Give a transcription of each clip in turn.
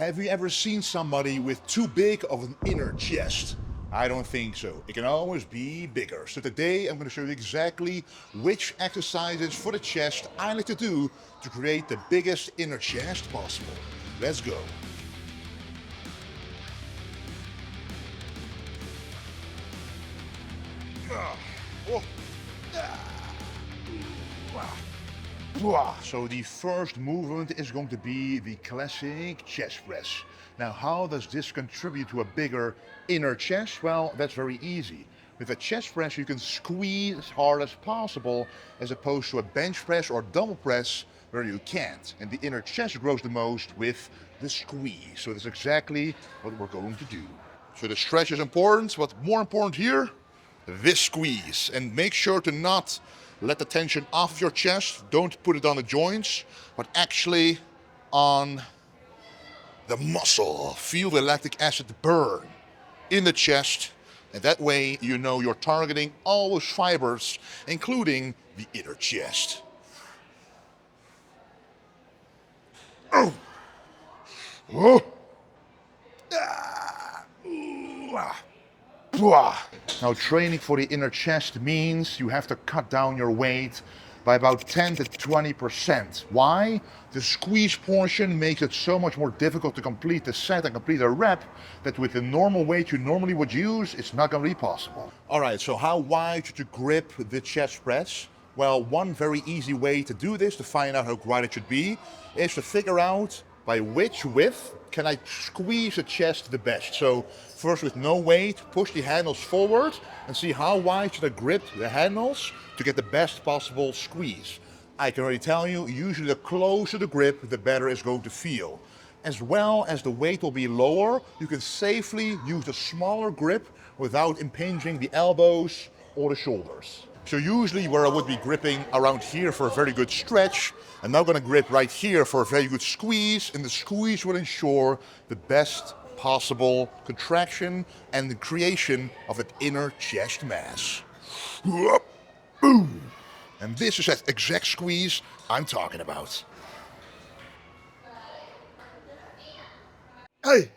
Have you ever seen somebody with too big of an inner chest? I don't think so. It can always be bigger. So today I'm going to show you exactly which exercises for the chest I like to do to create the biggest inner chest possible. Let's go. So the first movement is going to be the classic chest press. Now, how does this contribute to a bigger inner chest? Well, that's very easy. With a chest press, you can squeeze as hard as possible, as opposed to a bench press or double press where you can't. And the inner chest grows the most with the squeeze. So that's exactly what we're going to do. So the stretch is important. What's more important here? This squeeze. And make sure to not let the tension off your chest. Don't put it on the joints, but actually on the muscle. Feel the lactic acid burn in the chest. And that way you know you're targeting all those fibers, including the inner chest. Oh. Oh. Ah. Ooh. Ah. Now, training for the inner chest means you have to cut down your weight by about 10 to 20%. Why? The squeeze portion makes it so much more difficult to complete the set and complete a rep that with the normal weight you normally would use, it's not going to be possible. All right, so how wide should you grip the chest press? Well, one very easy way to do this, to find out how wide it should be, is to figure out by which width can I squeeze the chest the best. So first, with no weight, push the handles forward and see how wide should I grip the handles to get the best possible squeeze. I can already tell you, usually the closer the grip, the better it's going to feel. As well as the weight will be lower, you can safely use a smaller grip without impinging the elbows or the shoulders. So usually where I would be gripping around here for a very good stretch, I'm now going to grip right here for a very good squeeze, and the squeeze will ensure the best possible contraction and the creation of an inner chest mass. Boom! And this is that exact squeeze I'm talking about. Hey!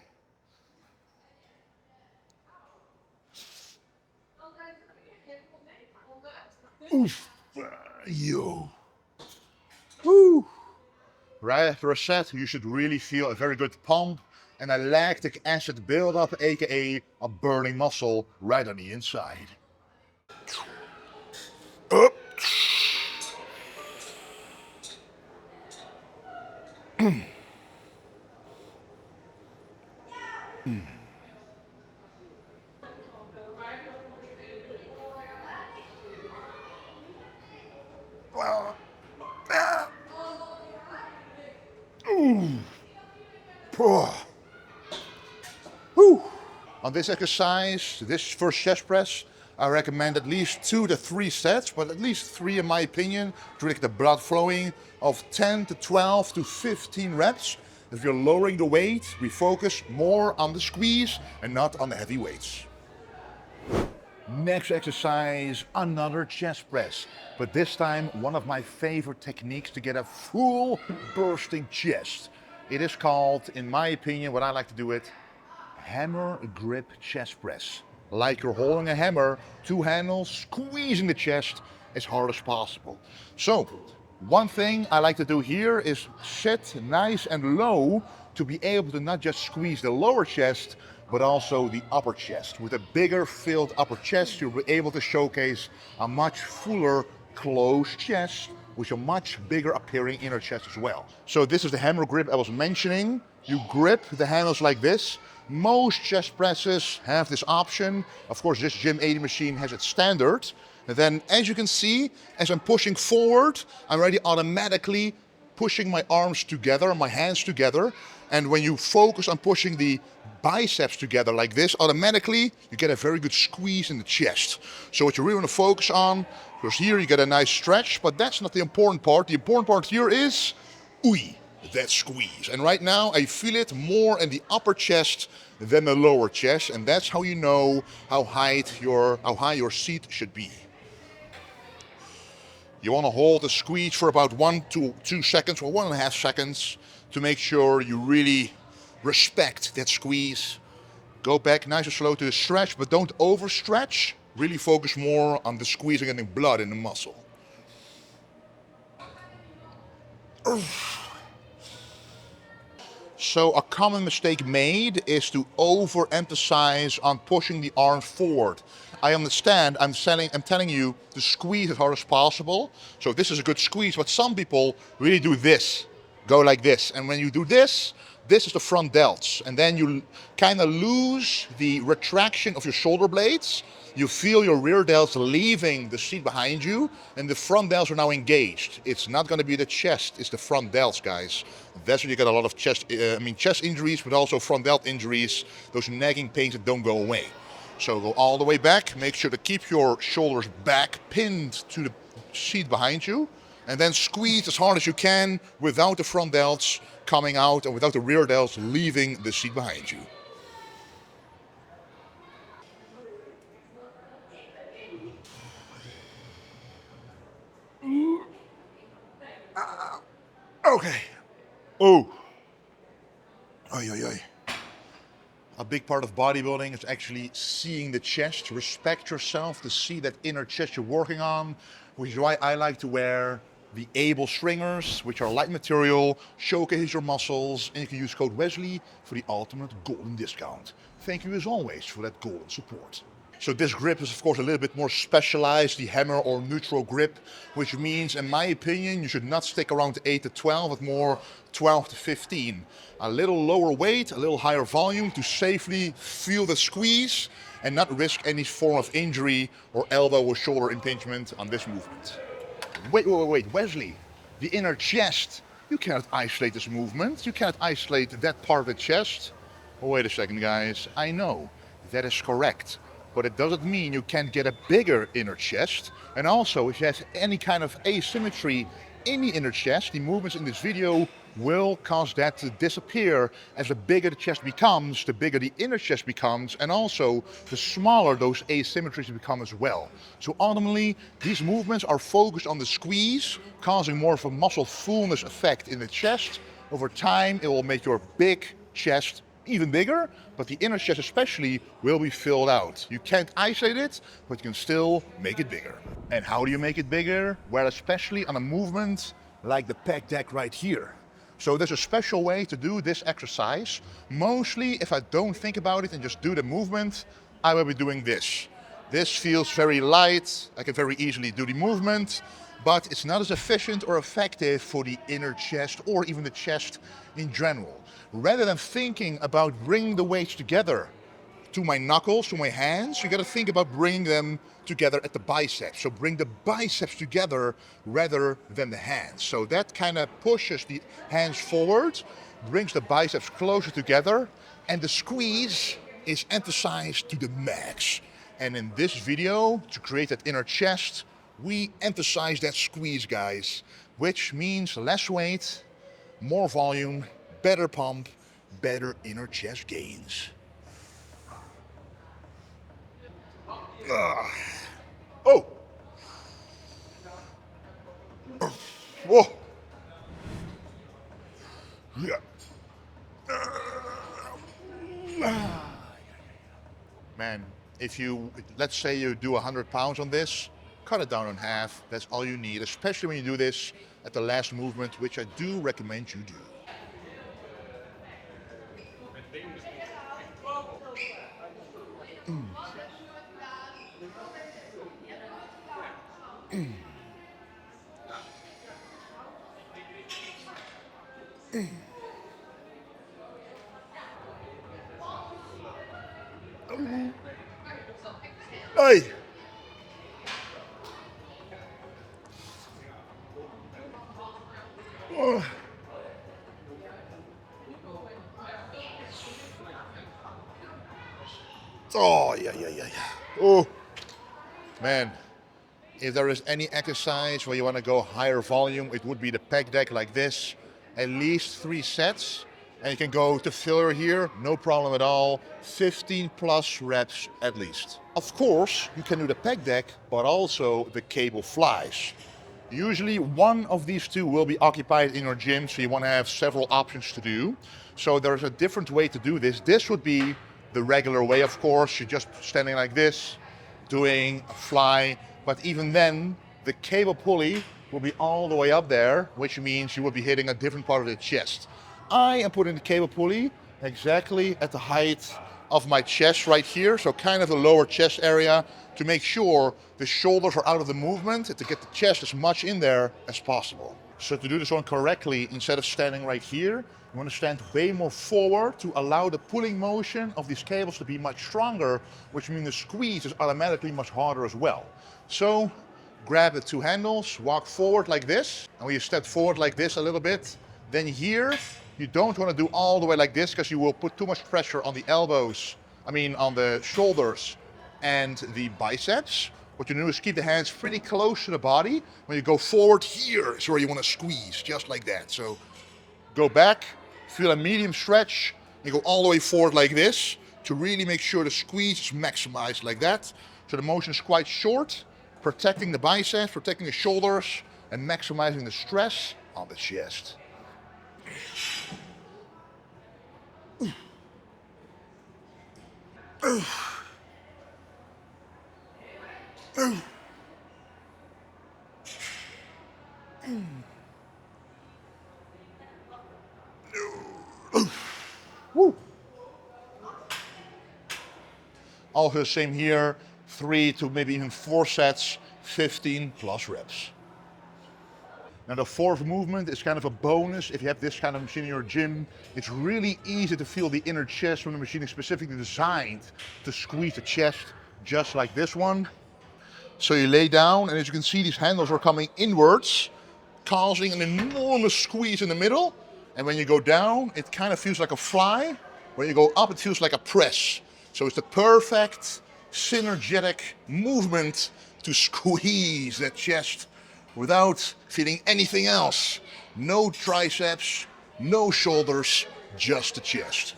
Oof! Yo! Woo! Right after a set, you should really feel a very good pump and a lactic acid buildup, aka a burning muscle right on the inside. Up. On this exercise, this first chest press, I recommend at least 2 to 3 sets, but at least 3 in my opinion, to get the blood flowing, of 10 to 12 to 15 reps. If you're lowering the weight, we focus more on the squeeze and not on the heavy weights. Next exercise, another chest press, but this time one of my favorite techniques to get a full bursting chest. It is called, in my opinion, what I like to do it, hammer grip chest press. Like you're holding a hammer, 2 handles, squeezing the chest as hard as possible. So, one thing I like to do here is sit nice and low to be able to not just squeeze the lower chest, but also the upper chest. With a bigger filled upper chest, you'll be able to showcase a much fuller closed chest with a much bigger appearing inner chest as well. So this is the hammer grip I was mentioning. You grip the handles like this. Most chest presses have this option. Of course, this Gym 80 machine has it standard. And then, as you can see, as I'm pushing forward, I'm already automatically pushing my arms together, my hands together. And when you focus on pushing the biceps together like this, automatically you get a very good squeeze in the chest. So what you really want to focus on, because here you get a nice stretch, but that's not the important part. The important part here is, that squeeze. And right now I feel it more in the upper chest than the lower chest, and that's how you know how high your seat should be. You want to hold the squeeze for about 1 to 2 seconds, or 1.5 seconds, to make sure you really respect that squeeze. Go back nice and slow to the stretch, but don't overstretch. Really focus more on the squeeze and getting blood in the muscle. So a common mistake made is to overemphasize on pushing the arms forward. I understand, I'm telling you to squeeze as hard as possible. So this is a good squeeze, but some people really do this. Go like this. And when you do this, this is the front delts. And then you kind of lose the retraction of your shoulder blades. You feel your rear delts leaving the seat behind you, and the front delts are now engaged. It's not going to be the chest, it's the front delts, guys. That's when you get a lot of chest injuries, but also front delt injuries, those nagging pains that don't go away. So go all the way back, make sure to keep your shoulders back, pinned to the seat behind you, and then squeeze as hard as you can without the front delts coming out and without the rear delts leaving the seat behind you. Okay. Oh. Oy, oy, oy. A big part of bodybuilding is actually seeing the chest. Respect yourself to see that inner chest you're working on, which is why I like to wear the Able stringers, which are light material, showcase your muscles, and you can use code Wesley for the ultimate golden discount. Thank you as always for that golden support. So this grip is of course a little bit more specialized, the hammer or neutral grip, which means in my opinion you should not stick around 8 to 12, but more 12 to 15. A little lower weight, a little higher volume to safely feel the squeeze and not risk any form of injury or elbow or shoulder impingement on this movement. Wait, Wesley, the inner chest, you cannot isolate this movement, you cannot isolate that part of the chest. Oh, wait a second guys, I know, that is correct. But it doesn't mean you can't get a bigger inner chest. And also, if you have any kind of asymmetry in the inner chest, the movements in this video will cause that to disappear. As the bigger the chest becomes, the bigger the inner chest becomes, and also the smaller those asymmetries become as well. So ultimately, these movements are focused on the squeeze, causing more of a muscle fullness effect in the chest. Over time, it will make your big chest even bigger, but the inner chest especially will be filled out. You can't isolate it, but you can still make it bigger. And how do you make it bigger? Well, especially on a movement like the pec deck right here. So there's a special way to do this exercise. Mostly, if I don't think about it and just do the movement, I will be doing this. This feels very light, I can very easily do the movement, but it's not as efficient or effective for the inner chest or even the chest in general. Rather than thinking about bringing the weights together to my knuckles, to my hands, you gotta think about bringing them together at the biceps. So bring the biceps together rather than the hands. So that kind of pushes the hands forward, brings the biceps closer together, and the squeeze is emphasized to the max. And in this video, to create that inner chest, we emphasize that squeeze, guys, which means less weight, more volume, better pump, better inner chest gains. Oh! Whoa! Yeah. Man, if you, let's say you do 100 pounds on this, cut it down in half. That's all you need, especially when you do this at the last movement, which I do recommend you do. Hey! Oh, yeah. Oh, man. If there is any exercise where you want to go higher volume, it would be the pec deck like this. At least 3 sets. And you can go to failure here, no problem at all. 15 plus reps at least. Of course, you can do the pec deck, but also the cable flies. Usually one of these two will be occupied in your gym, so you want to have several options to do. So there's a different way to do this. This would be the regular way, of course. You're just standing like this, doing a fly. But even then, the cable pulley will be all the way up there, which means you will be hitting a different part of the chest. I am putting the cable pulley exactly at the height of my chest right here, so kind of the lower chest area, to make sure the shoulders are out of the movement and to get the chest as much in there as possible. So to do this one correctly, instead of standing right here, you want to stand way more forward to allow the pulling motion of these cables to be much stronger, which means the squeeze is automatically much harder as well. So grab the two handles, walk forward like this, and when you step forward like this a little bit, then here, you don't want to do all the way like this because you will put too much pressure on the elbows, on the shoulders and the biceps. What you do is keep the hands pretty close to the body. When you go forward, here is where you want to squeeze, just like that. So go back, feel a medium stretch, and go all the way forward like this to really make sure the squeeze is maximized like that. So the motion is quite short, protecting the biceps, protecting the shoulders, and maximizing the stress on the chest. Woo. Also same here, 3 to maybe even 4 sets, 15 plus reps. Now the fourth movement is kind of a bonus. If you have this kind of machine in your gym, it's really easy to feel the inner chest when the machine is specifically designed to squeeze the chest, just like this one. So you lay down, and as you can see, these handles are coming inwards, causing an enormous squeeze in the middle. And when you go down, it kind of feels like a fly. When you go up, it feels like a press. So it's the perfect synergetic movement to squeeze that chest without feeling anything else. No triceps, no shoulders, just the chest.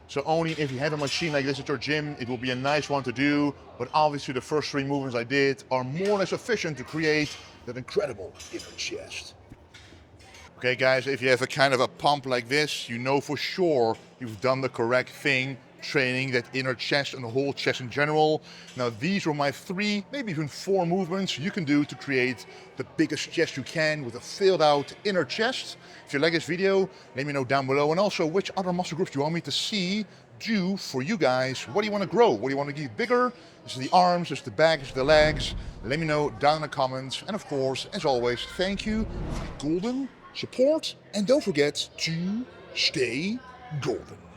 So only if you have a machine like this at your gym, it will be a nice one to do, but obviously the first 3 movements I did are more or less sufficient to create that incredible inner chest. Okay guys, if you have a kind of a pump like this, you know for sure you've done the correct thing, training that inner chest and the whole chest in general. Now these were my 3, maybe even 4 movements you can do to create the biggest chest you can with a filled out inner chest. If you like this video, let me know down below, and also which other muscle groups you want me to see do for you guys. What do you want to grow? What do you want to get bigger? Is it the arms? Is it the back? Is it the legs? Let me know down in the comments. And of course, as always, thank you for the golden support, and don't forget to stay golden.